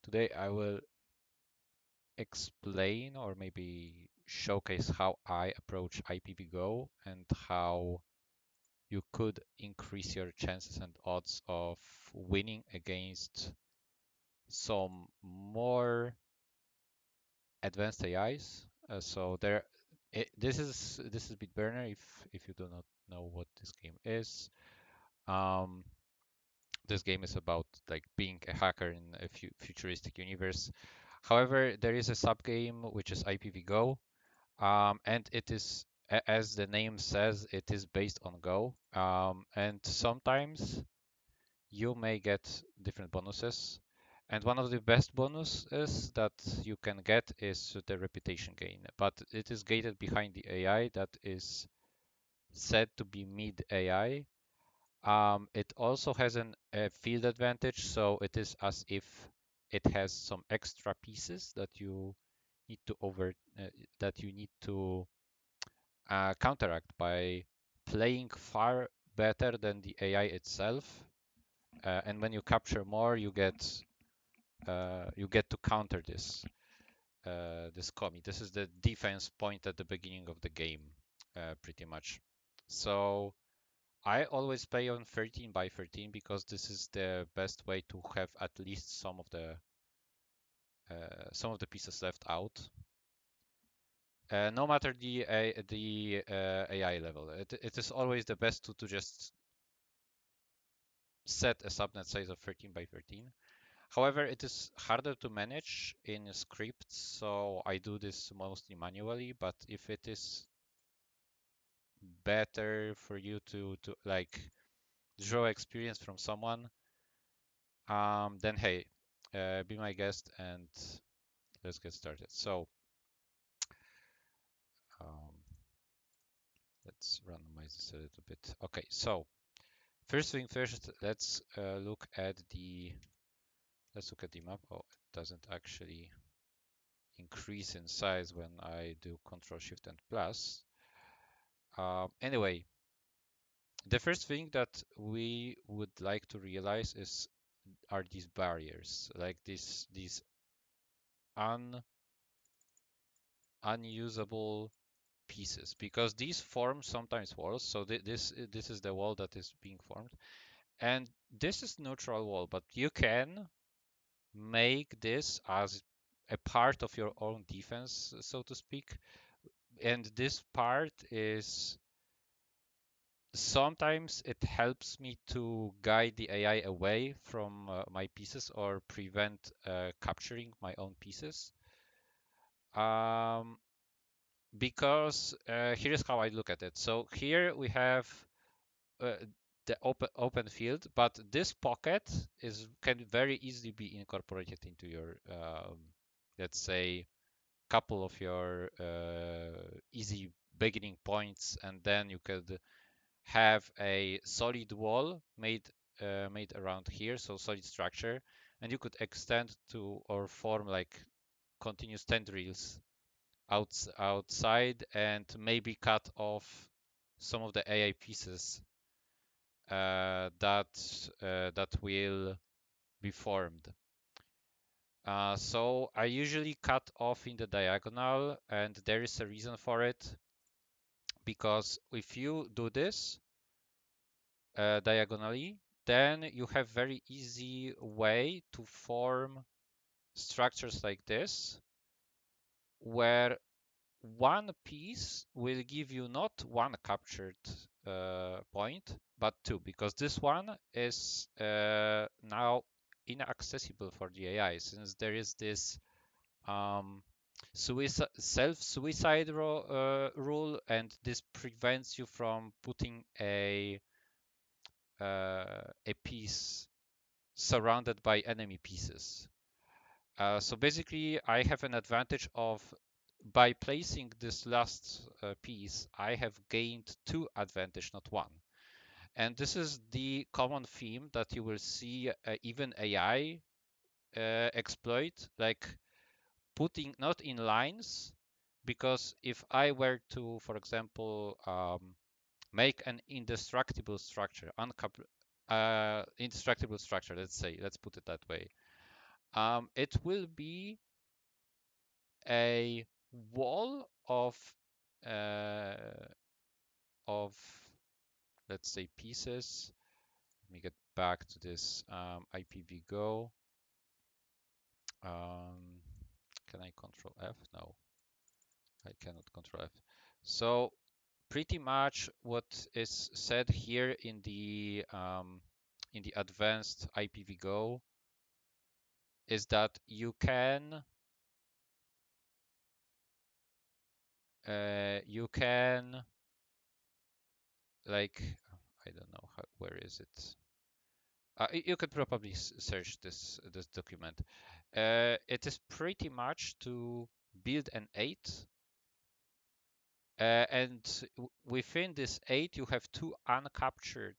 Today I will explain or maybe showcase how I approach IPvGO and how you could increase your chances and odds of winning against some more advanced AIs. So there, this is BitBurner. If you do not know what this game is, um, this game is about like being a hacker in a futuristic universe. However, there is a sub game which is IPvGO, and it is, as the name says, it is based on Go. And sometimes you may get different bonuses. And one of the best bonuses that you can get is the reputation gain, but it is gated behind the AI that is said to be mid AI. It also has a field advantage, so it is as if it has some extra pieces that you need to that you need to counteract by playing far better than the AI itself. And when you capture more, you get to counter this commie. This is the defense point at the beginning of the game, pretty much. So I always play on 13 by 13 because this is the best way to have at least some of the pieces left out. No matter the AI level, it is always the best to just set a subnet size of 13 by 13. However, it is harder to manage in scripts, so I do this mostly manually. But if it is better for you to like draw experience from someone, then hey, be my guest and let's get started. So um, let's randomize this a little bit. Okay, so first thing first, let's look at the map. Oh, it doesn't actually increase in size when I do Control Shift and plus. Anyway, the first thing that we would like to realize is are these barriers, like these un unusable pieces, because these form sometimes walls. So this is the wall that is being formed, and this is neutral wall, but you can make this as a part of your own defense, so to speak. And this part is sometimes it helps me to guide the AI away from my pieces or prevent capturing my own pieces. Um, because here's how I look at it. So here we have uh, the open field, but this pocket is can very easily be incorporated into your, let's say, couple of your easy beginning points, and then you could have a solid wall made around here, so solid structure, and you could extend to or form like continuous tendrils outside and maybe cut off some of the AI pieces that will be formed. So I usually cut off in the diagonal, and there is a reason for it, because if you do this diagonally, then you have very easy way to form structures like this, where one piece will give you not one captured point, but two, because this one is now inaccessible for the AI, since there is this self-suicide rule, and this prevents you from putting a piece surrounded by enemy pieces. So basically, I have an advantage of by placing this last piece, I have gained two advantage, not one. And this is the common theme that you will see even AI exploit, like putting not in lines, because if I were to, for example, make an indestructible structure, indestructible structure, let's say, let's put it that way. It will be a wall uh, of let's say pieces. Let me get back to this IPvGO. Can I control F? No, I cannot control F. So pretty much what is said here in the advanced IPvGO is that you can like I don't know where is it. You could probably search this document. It is pretty much to build an 8, and within this 8 you have two uncaptured,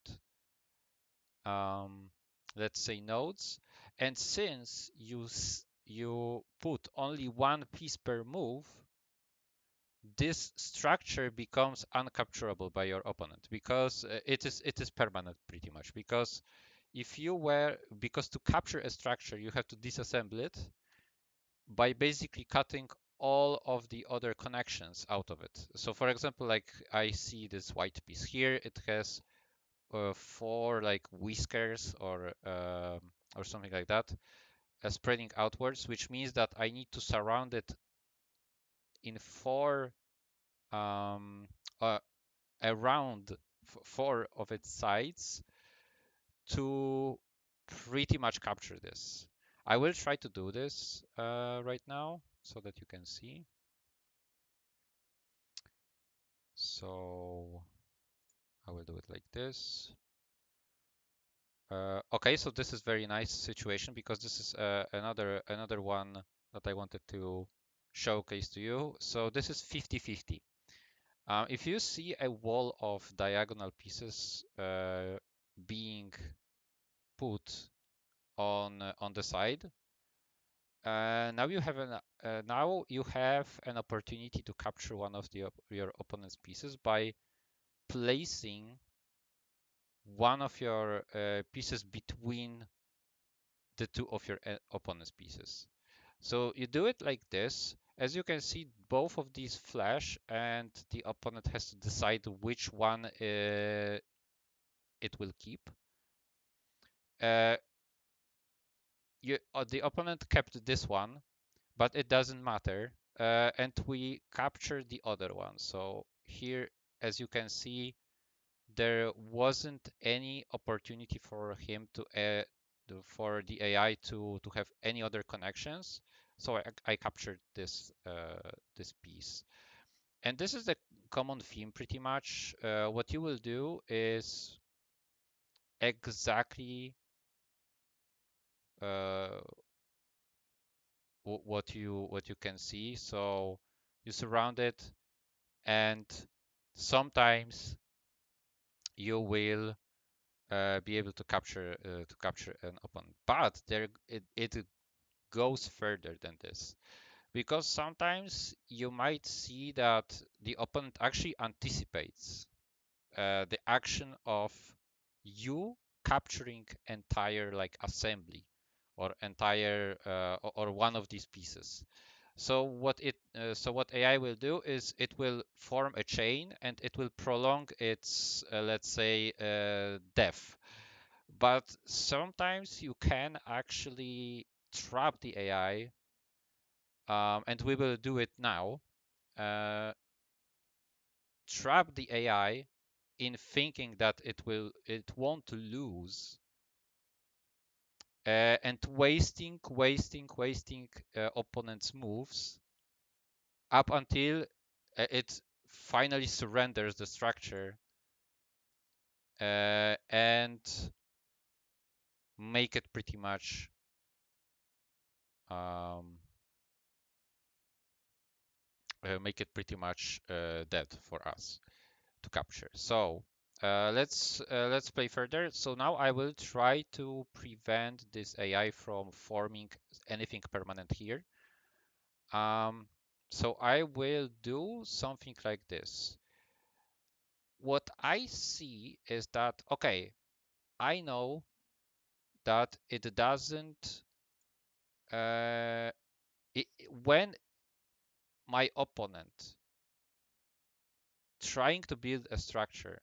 um, let's say, nodes. And since you put only one piece per move, this structure becomes uncapturable by your opponent because it is permanent pretty much. Because to capture a structure you have to disassemble it by basically cutting all of the other connections out of it. So for example, like I see this white piece here, it has four like whiskers or something like that, spreading outwards, which means that I need to surround it in um, uh, around four of its sides to pretty much capture this. I will try to do this right now so that you can see. So I will do it like this. Okay, so this is very nice situation because this is another one that I wanted to showcase to you. So this is 50-50. If you see a wall of diagonal pieces being put on the side, now you have an opportunity to capture one of your opponent's pieces by placing one of your pieces between the two of your opponent's pieces. So you do it like this. As you can see, both of these flash, and the opponent has to decide which one it will keep. The opponent kept this one, but it doesn't matter, and we captured the other one. So here, as you can see, there wasn't any opportunity for him for the AI to have any other connections. So I captured this piece. And this is the common theme pretty much. What you will do is exactly uh, what you can see. So you surround it, and sometimes you will be able to capture an opponent. But it goes further than this, because sometimes you might see that the opponent actually anticipates the action of you capturing entire like assembly or entire or one of these pieces. So what AI will do is it will form a chain and it will prolong its let's say death. But sometimes you can actually trap the AI, and we will do it now. Uh, Trap the AI in thinking that it won't lose, and wasting opponent's moves up until it finally surrenders the structure, and make it pretty much um, dead for us to capture. So let's play further. So now I will try to prevent this AI from forming anything permanent here. So I will do something like this. What I see is that, okay, I know that it doesn't uh, when my opponent trying to build a structure,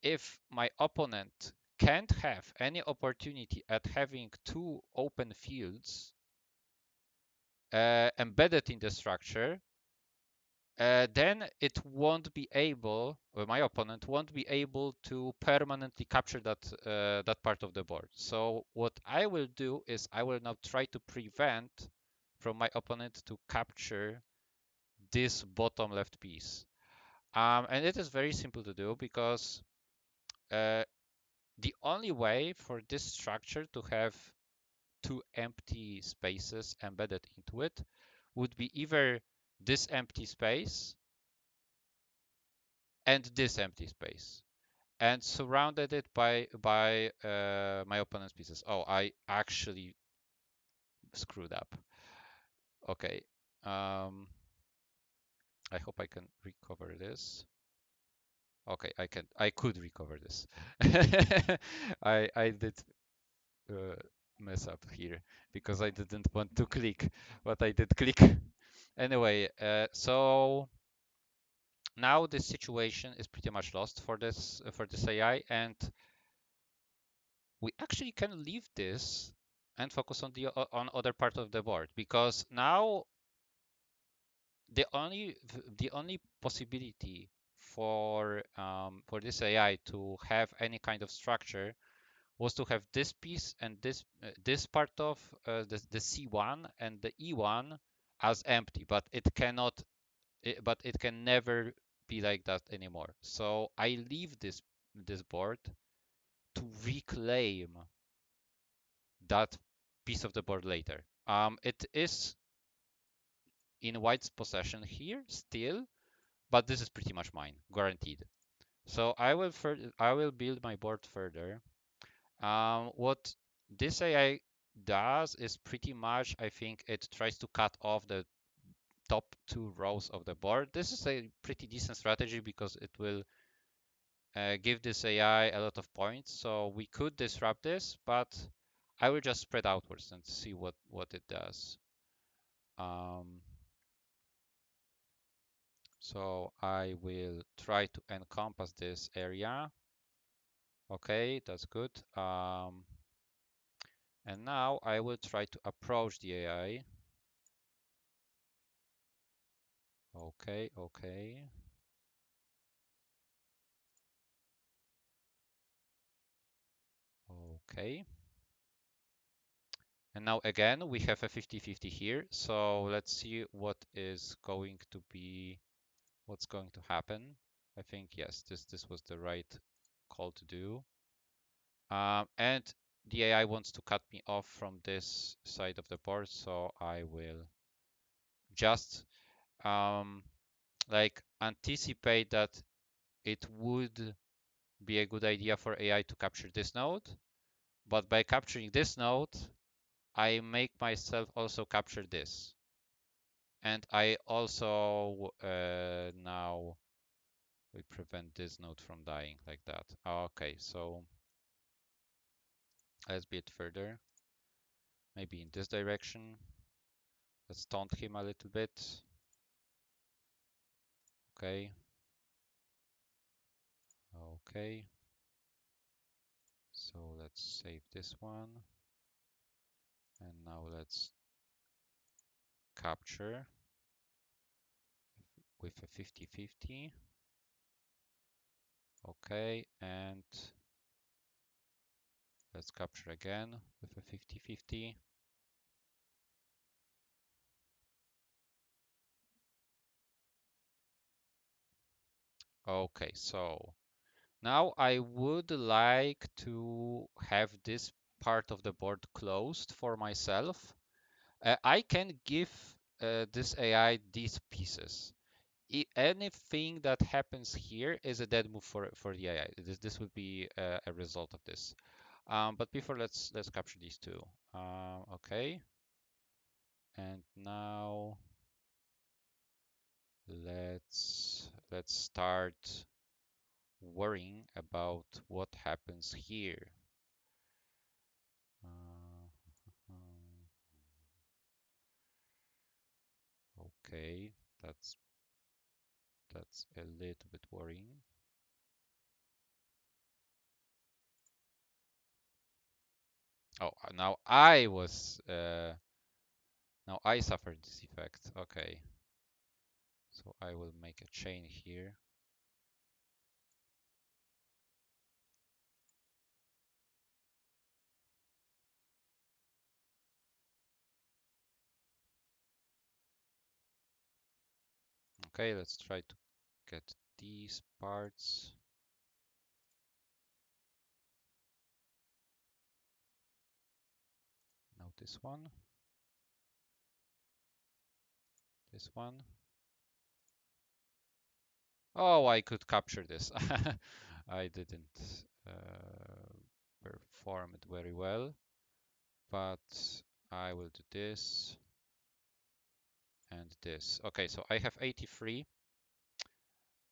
if my opponent can't have any opportunity at having two open fields embedded in the structure, then it won't be able, or my opponent won't be able to permanently capture that part of the board. So what I will do is I will now try to prevent from my opponent to capture this bottom left piece. And it is very simple to do because uh, the only way for this structure to have two empty spaces embedded into it would be either this empty space and this empty space, and surrounded it by my opponent's pieces. Oh, I actually screwed up. Okay. Um, I hope I can recover this. Okay, I could recover this. I did uh, mess up here because I didn't want to click, but I did click. Anyway, so now this situation is pretty much lost for this AI, and we actually can leave this and focus on the on other part of the board, because now the only possibility for this AI to have any kind of structure was to have this piece and this part of the C1 and the E1 as empty, but it can never be like that anymore. So I leave this board to reclaim that piece of the board later. It is in White's possession here still, but this is pretty much mine, guaranteed. So I will build my board further. What this AI does is pretty much, I think it tries to cut off the top two rows of the board. This is a pretty decent strategy because it will give this AI a lot of points. So we could disrupt this, but I will just spread outwards and see what it does. Um, so I will try to encompass this area. Okay, that's good. And now I will try to approach the AI. Okay, okay. Okay. And now again, we have a 50-50 here. So let's see what's going to happen. I think, yes, this was the right call to do. And the AI wants to cut me off from this side of the board, so I will just um, like anticipate that it would be a good idea for AI to capture this node, but by capturing this node, I make myself also capture this. And I also now we prevent this node from dying like that. Okay, so let's build further. Maybe in this direction. Let's taunt him a little bit. Okay. Okay. So let's save this one. And now let's capture with a 50-50. Okay, and let's capture again with a 50-50. Okay, so now I would like to have this part of the board closed for myself. I can give this AI these pieces. Anything that happens here is a dead move for the AI. This would be a result of this. But before, let's capture these two. Okay, and now let's start worrying about what happens here. Okay, that's a little bit worrying. Oh, now I suffered this effect. Okay, so I will make a chain here. Okay, let's try to get these parts. Now this one. This one. Oh, I could capture this. I didn't perform it very well, but I will do this and this. Okay, so I have 83,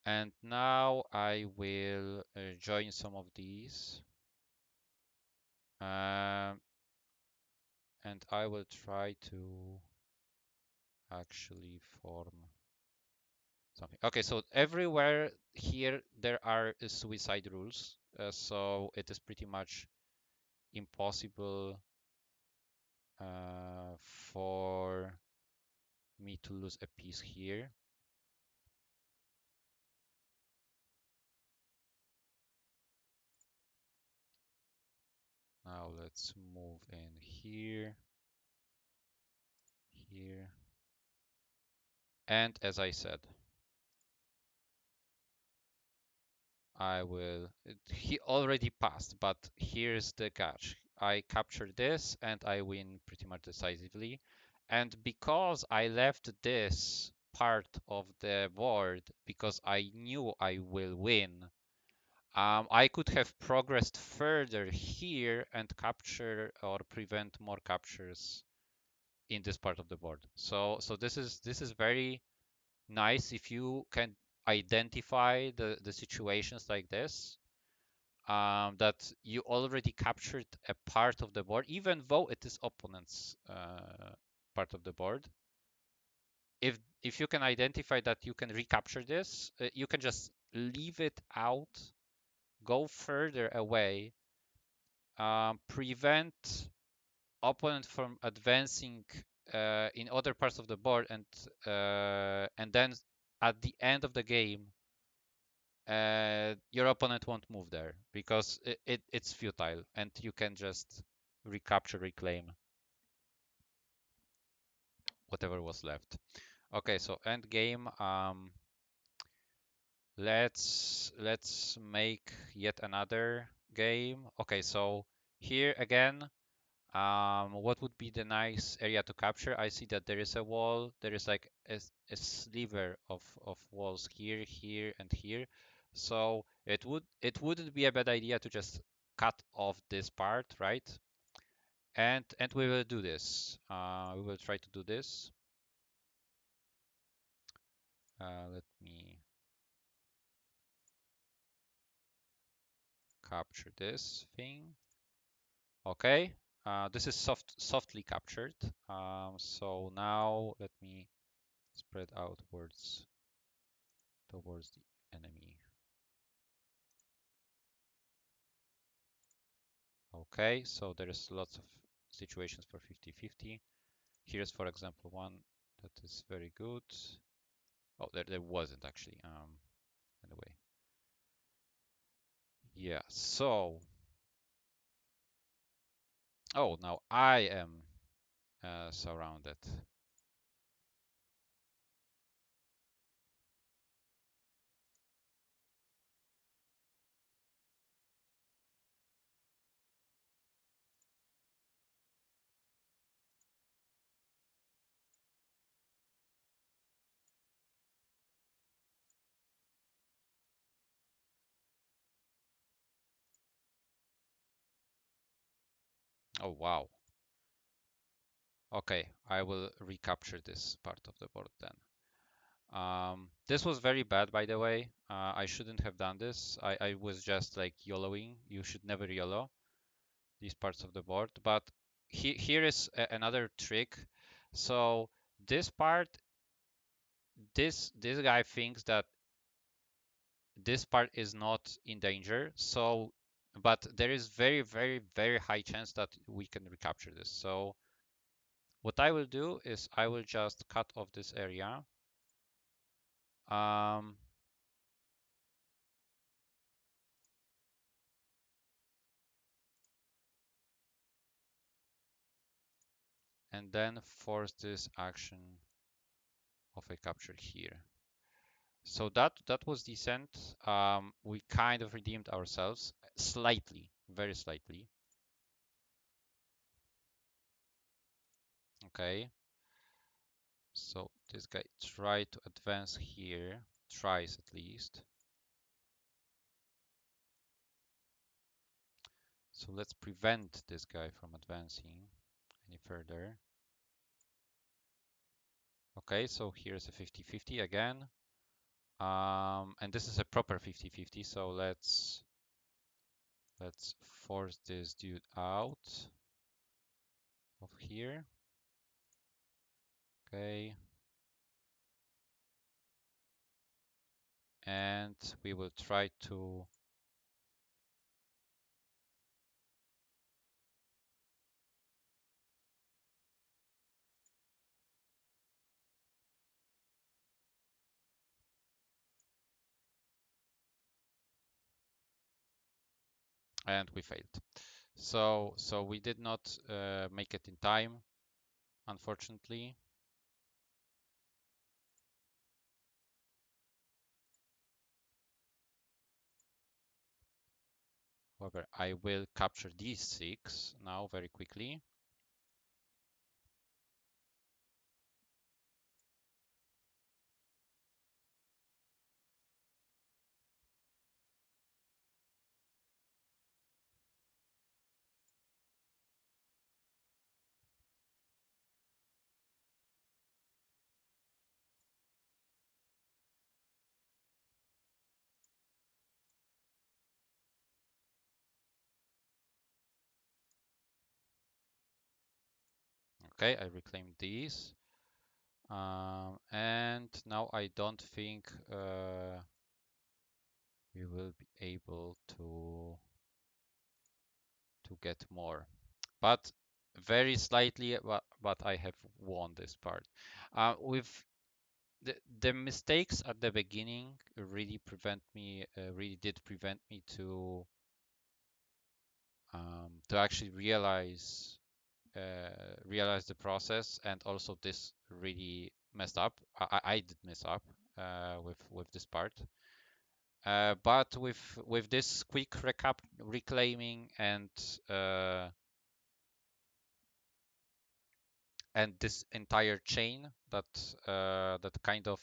and now I will join some of these, and I will try to actually form something. Okay, so everywhere here there are suicide rules, so it is pretty much impossible for me to lose a piece here. Now let's move in here, here, and as I said, he already passed, but here's the catch. I capture this and I win pretty much decisively. And because I left this part of the board because I knew I will win, I could have progressed further here and capture or prevent more captures in this part of the board. So this is very nice if you can identify the situations like this, that you already captured a part of the board, even though it is opponent's part of the board. If you can identify that you can recapture this, you can just leave it out, go further away, prevent opponent from advancing in other parts of the board, and then at the end of the game, your opponent won't move there because it's futile and you can just recapture, reclaim whatever was left. Okay, so end game. Let's make yet another game. Okay, so here again, what would be the nice area to capture? I see that there is a wall. There is like a sliver of walls here, here, and here. So it wouldn't be a bad idea to just cut off this part, right? And we will do this. We will try to do this. Let me capture this thing. Okay. This is softly captured. So now let me spread outwards towards the enemy. Okay, so there is lots of situations for 50-50. Here's, for example, one that is very good. Oh, there wasn't actually. Anyway, yeah. So, oh, now I am surrounded. Oh, wow. Okay, I will recapture this part of the board then. This was very bad, by the way. I shouldn't have done this. I was just like YOLOing. You should never YOLO these parts of the board. But here is another trick. So this part this guy thinks that this part is not in danger. So, but there is very, very, very high chance that we can recapture this. So what I will do is I will just cut off this area. Um, and then force this action of a capture here. So that was decent. We kind of redeemed ourselves slightly, very slightly. Okay. So this guy tried to advance here, tries at least. So let's prevent this guy from advancing any further. Okay, so here's a 50-50 again. And this is a proper 50-50, so let's force this dude out of here. Okay. And we will try to and we failed. So we did not make it in time, unfortunately. However, I will capture these 6 now very quickly. Okay, I reclaimed these. And now I don't think we will be able to get more, but very slightly. But I have won this part. With the mistakes at the beginning really did prevent me to actually realize the process, and also this really messed up. I did mess up with this part. But with this quick reclaiming uh, and this entire chain that kind of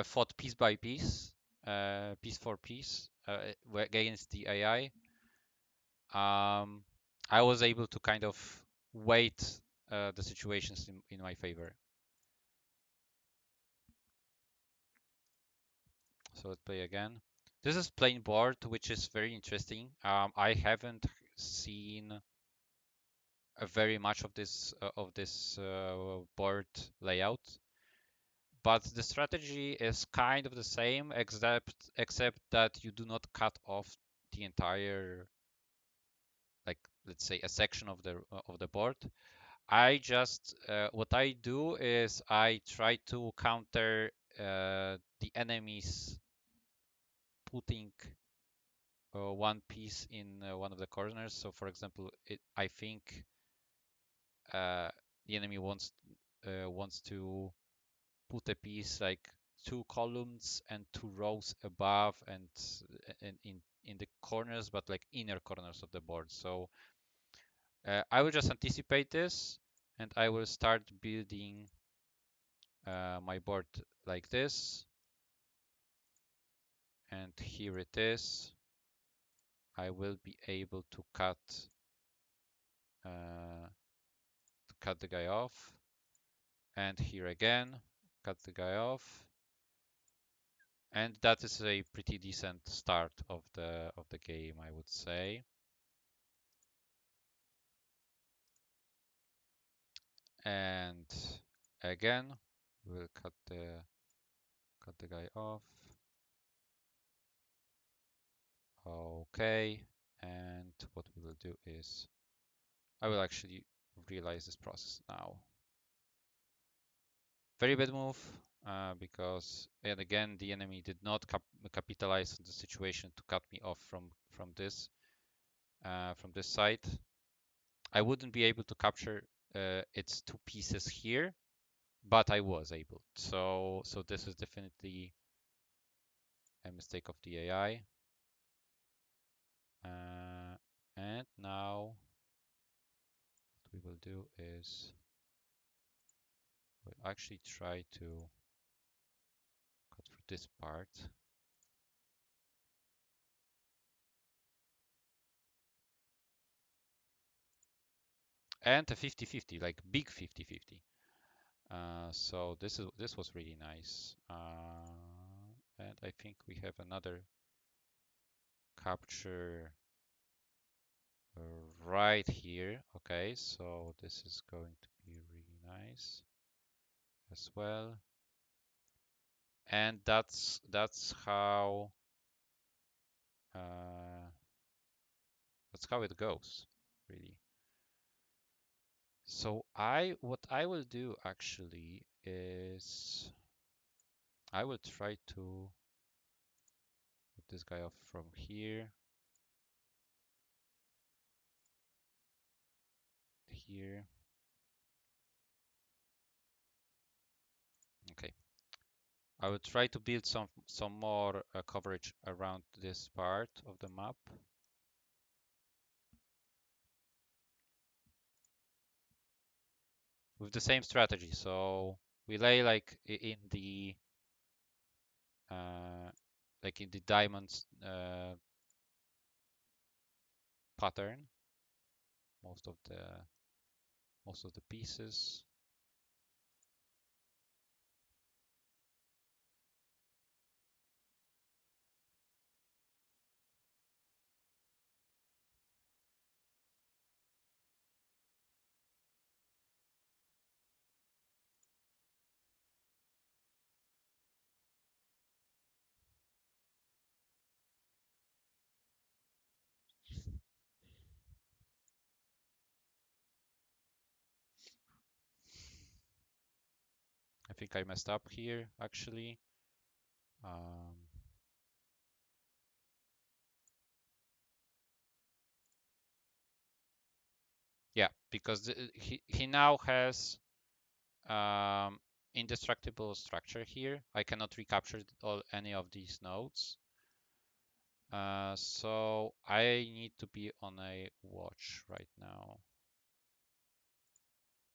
fought piece by piece, piece for piece against the AI, I was able to kind of weight the situations in my favor. So let's play again. This is plain board, which is very interesting. I haven't seen very much of this board layout, but the strategy is kind of the same, except that you do not cut off the entire, like, let's say, a section of the board. I just what I do is I try to counter the enemies putting one piece in one of the corners. So, for example, I think uh, the enemy wants to put a piece like 2 columns and 2 rows above, and in the corners, but like inner corners of the board. So I will just anticipate this, and I will start building my board like this. And here it is. I will be able to uh, cut the guy off. And here again, cut the guy off. And that is a pretty decent start of the game, I would say. And again, We'll cut the guy off. Okay, and what we will do is I will actually realize this process now. Very bad move, because, and again, the enemy did not capitalize on the situation to cut me off from this side. I wouldn't be able to capture its two pieces here, but I was able. So this is definitely a mistake of the AI. And now what we will do is we'll actually try to cut through this part. And a 50-50, like big 50-50. So this was really nice. And I think we have another capture right here. Okay, so this is going to be really nice as well. And that's how it goes, really. So what I will do actually is I will try to get this guy off from here, here. Okay. I will try to build some more coverage around this part of the map. With the same strategy. So we lay uh, like in the diamonds pattern most of the pieces. I think I messed up here actually. Yeah, because he now has indestructible structure here. I cannot recapture any of these nodes. So I need to be on a watch right now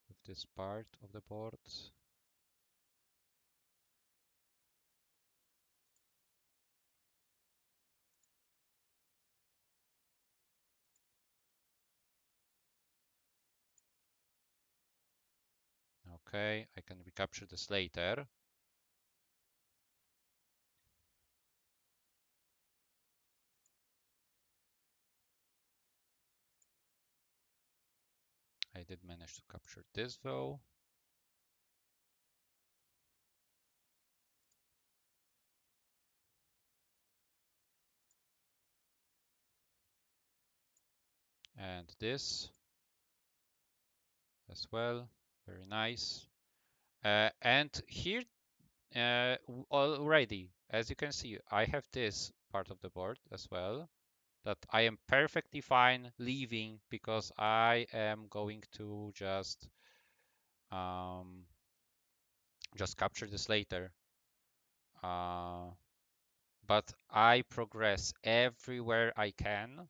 with this part of the board. Okay, I can recapture this later. I did manage to capture this though. And this as well. Very nice. And here already, as you can see, I have this part of the board as well that I am perfectly fine leaving because I am going to just capture this later. But I progress everywhere I can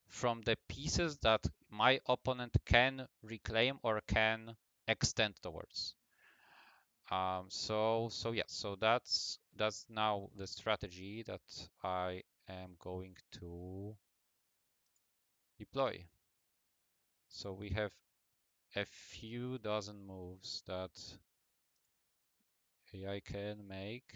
from the pieces that my opponent can reclaim or can extend towards. So yeah, so that's now the strategy that I am going to deploy. So we have a few dozen moves that AI can make.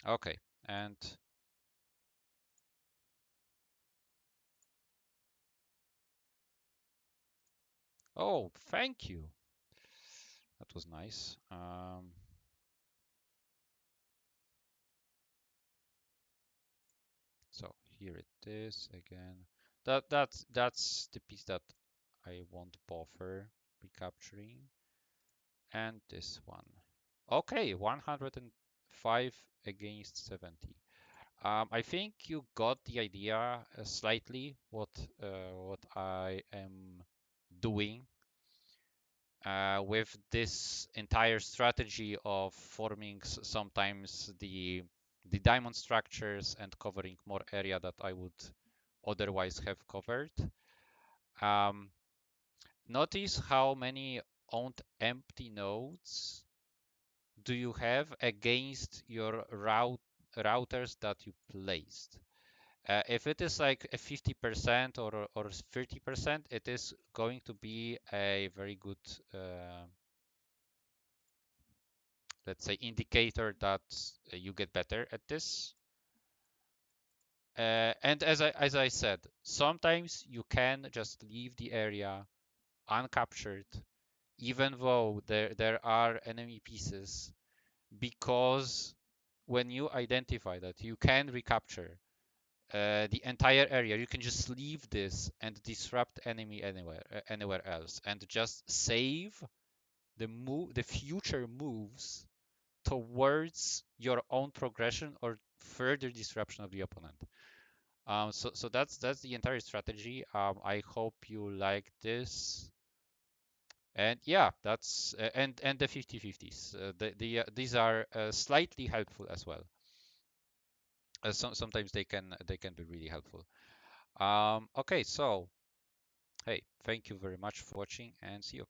Okay, and Oh, thank you. That was nice. So here it is again. That's the piece that I want buffer recapturing, and this one. Okay, 105 against 70. I think you got the idea slightly what I am doing with this entire strategy of forming sometimes the diamond structures and covering more area that I would otherwise have covered. Um, Notice how many owned empty nodes do you have against your routers that you placed. If it is like a 50% or 30%, it is going to be a very good, let's say, indicator that you get better at this. And as I said, sometimes you can just leave the area uncaptured, even though there are enemy pieces, because when you identify that you can recapture the entire area, you can just leave this and disrupt enemy anywhere else, and just save the future moves towards your own progression or further disruption of the opponent. So that's the entire strategy. I hope you like this. And yeah, that's and the 50/50s. These are slightly helpful as well. Sometimes they can be really helpful. Okay, so hey, thank you very much for watching and see you.